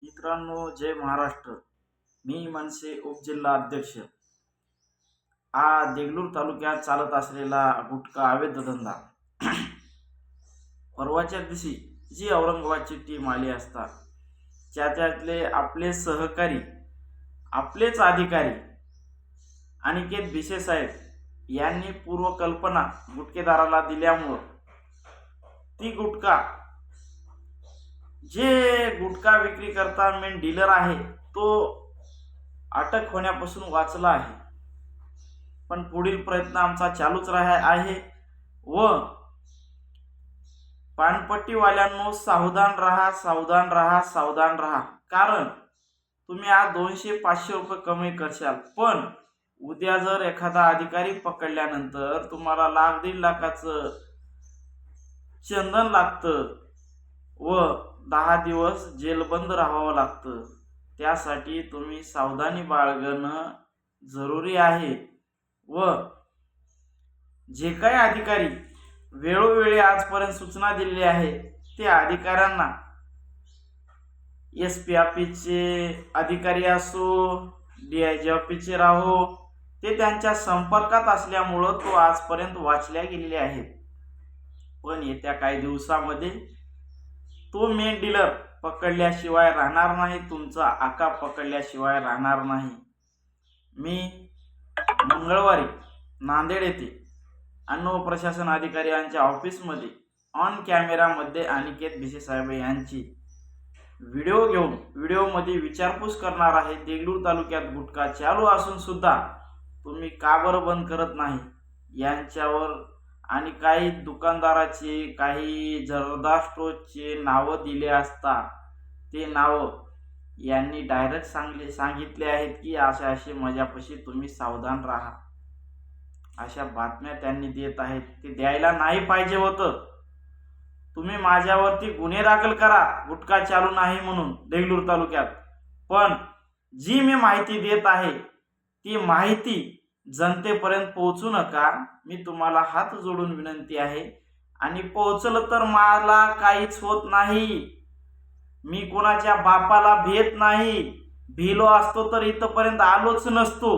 मित्रांनो, जय महाराष्ट्र. मी मनसे उपजिल्हा अध्यक्ष. हा देगलूर तालुक्यात चालत असलेला गुटखा अवैध धंदा परवाच्या दिवशी जी औरंगाबादची टीम आली असता त्यातले आपले सहकारी, आपलेच अधिकारी अनिकेत भिसे साहेब यांनी पूर्वकल्पना गुटखेदाराला दिल्यामुळं ती गुटखा जे गुटखा विक्री करता मेन डीलर आहे तो अटक होण्यापासून वाचला आहे. पण पुढील प्रयत्न आमचा चालूच आहे व पानपट्टीवाल्यांनो सावधान राहा, सावधान राहा, सावधान राहा. कारण तुम्ही आज 200-500 रुपये कमी करशाल, पण उद्या जर एखादा अधिकारी पकडल्यानंतर तुम्हाला 1,00,000-1.5 लाखाचं चंदन लागतं व 10 दिवस जेलबंद राहावं लागतं. त्यासाठी तुम्ही सावधानी बाळगणं जरुरी आहे. व जे काही अधिकारी वेळोवेळी आजपर्यंत सूचना दिलेली आहे ते अधिकाऱ्यांना SP ऑफिसचे अधिकारी असो, DIG ऑफिसचे राहो, ते त्यांच्या संपर्कात असल्यामुळं तो आजपर्यंत वाचल्या गेलेले आहेत. पण येत्या काही दिवसामध्ये तो मेन डीलर पकडल्याशिवाय राहणार नाही, तुमचा आका पकडल्याशिवाय राहणार नाही. मी मंगळवारी नांदेड येथे अन्न व प्रशासन अधिकारी यांच्या ऑफिसमध्ये ऑन कॅमेरामध्ये अनिकेत भिसे साहेब यांची व्हिडिओ घेऊन व्हिडिओमध्ये विचारपूस करणार आहे. देगलूर तालुक्यात गुटखा चालू असून सुद्धा तुम्ही का बरं बंद करत नाही यांच्यावर आणि काही दुकानदाराचे, काही जर्दा स्टोरचे नावं दिले असता ते नावं यांनी डायरेक्ट सांगितले आहेत की असे माझ्यापाशी तुम्ही सावधान राहा. अशा बातम्या त्यांनी देत आहेत. ते द्यायला नाही पाहिजे होतं. तुम्ही माझ्यावरती गुन्हे दाखल करा गुटखा चालू नाही म्हणून देगलूर तालुक्यात, पण जी मी माहिती देत आहे ती माहिती जनतेपर्यंत पोहोचू नका. मी तुम्हाला हात जोडून विनंती आहे. आणि पोहोचलं तर मला काहीच होत नाही. मी कोणाच्या बापाला भेट नाही. भिलो असतो तर इथपर्यंत आलोच नसतो.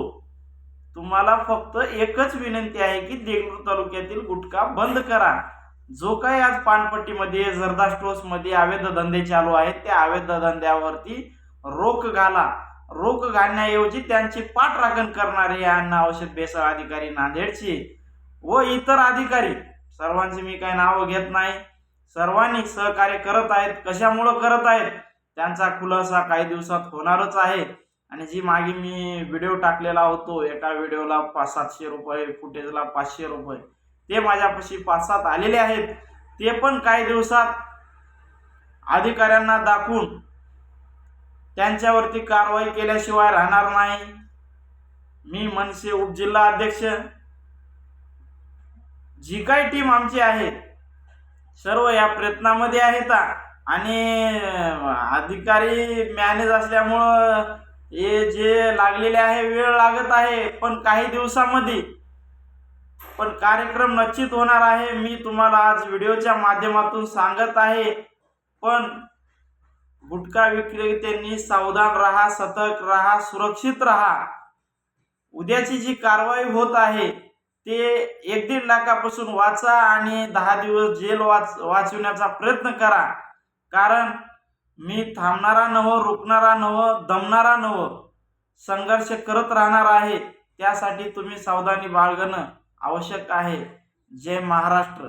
तुम्हाला फक्त एकच विनंती आहे की देगलूर तालुक्यातील गुटखा बंद करा. जो काही आज पानपट्टीमध्ये, जर्दा स्टोर्समध्ये अवैध धंदे चालू आहेत त्या अवैध धंद्यावरती रोख घाला. रोख घालण्याऐवजी त्यांची पाठराखण करणारे अन्न औषध भेसळ अधिकारी नांदेडचे व इतर अधिकारी सर्वांचे मी काही नावं घेत नाही, सर्वांनी सहकार्य करत आहेत. कशामुळं करत आहेत त्यांचा खुलासा काही दिवसात होणारच आहे. आणि जी मागे मी व्हिडिओ टाकलेला होतो, एका व्हिडिओला 500-700 रुपये, फुटेजला 500 रुपये, ते माझ्यापाशी 5-7 आलेले आहेत. ते पण काही दिवसात अधिकाऱ्यांना दाखवून त्यांच्यावरती कारवाई केल्याशिवाय राहणार नाही. मी मनसे उपजिल्हा अध्यक्ष, जी काही टीम आमची आहे सर्व या प्रयत्नामध्ये आहेत. आणि अधिकारी मॅनेज असल्यामुळं हे जे लागलेले आहे वेळ लागत आहे, पण काही दिवसामध्ये पण कार्यक्रम निश्चित होणार आहे. मी तुम्हाला आज व्हिडिओच्या माध्यमातून सांगत आहे. पण गुटखा विक्रेत्यांनी सावधान राहा, सतर्क राहा, सुरक्षित राहा. उद्याची जी कारवाई होत आहे ते 1-1.5 लाखापासून वाचा आणि 10 दिवस जेल वाचवण्याचा प्रयत्न करा. कारण मी थांबणारा नव्ह, रुकणारा नव्ह, दमणारा नव्ह, संघर्ष करत राहणार आहे. त्यासाठी तुम्ही सावधानी बाळगणं आवश्यक आहे. जय महाराष्ट्र.